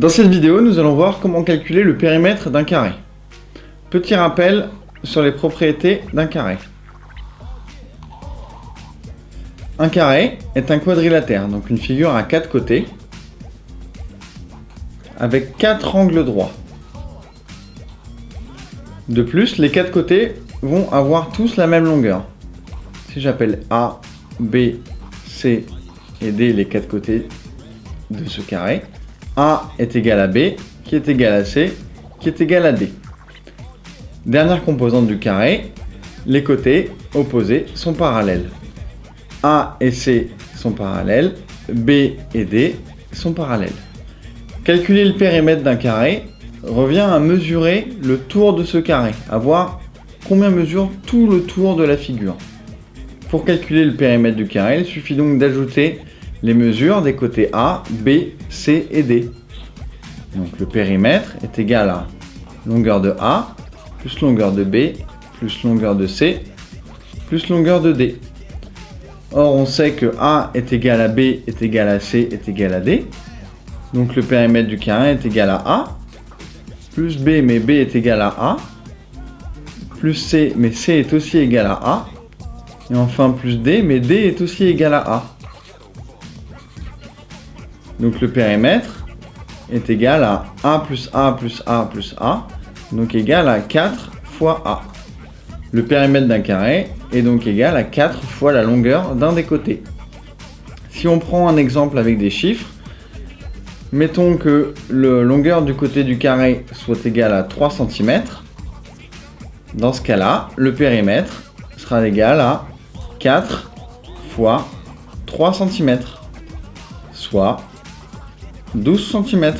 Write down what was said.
Dans cette vidéo, nous allons voir comment calculer le périmètre d'un carré. Petit rappel sur les propriétés d'un carré. Un carré est un quadrilatère, donc une figure à 4 côtés, avec 4 angles droits. De plus, les 4 côtés vont avoir tous la même longueur. Si j'appelle A, B, C et D les 4 côtés de ce carré, A est égal à B, qui est égal à C, qui est égal à D. Dernière composante du carré, les côtés opposés sont parallèles. A et C sont parallèles, B et D sont parallèles. Calculer le périmètre d'un carré revient à mesurer le tour de ce carré, à voir combien mesure tout le tour de la figure. Pour calculer le périmètre du carré, il suffit donc d'ajouter les mesures des côtés A, B, C et D. Donc le périmètre est égal à longueur de A, plus longueur de B, plus longueur de C, plus longueur de D. Or on sait que A est égal à B, est égal à C, est égal à D. Donc le périmètre du carré est égal à A, plus B, mais B est égal à A, plus C, mais C est aussi égal à A, et enfin plus D, mais D est aussi égal à A. Donc le périmètre est égal à A plus A plus A plus A, donc égal à 4 fois A. Le périmètre d'un carré est donc égal à 4 fois la longueur d'un des côtés. Si on prend un exemple avec des chiffres, mettons que la longueur du côté du carré soit égale à 3 cm. Dans ce cas-là, le périmètre sera égal à 4 fois 3 cm, soit 12 cm.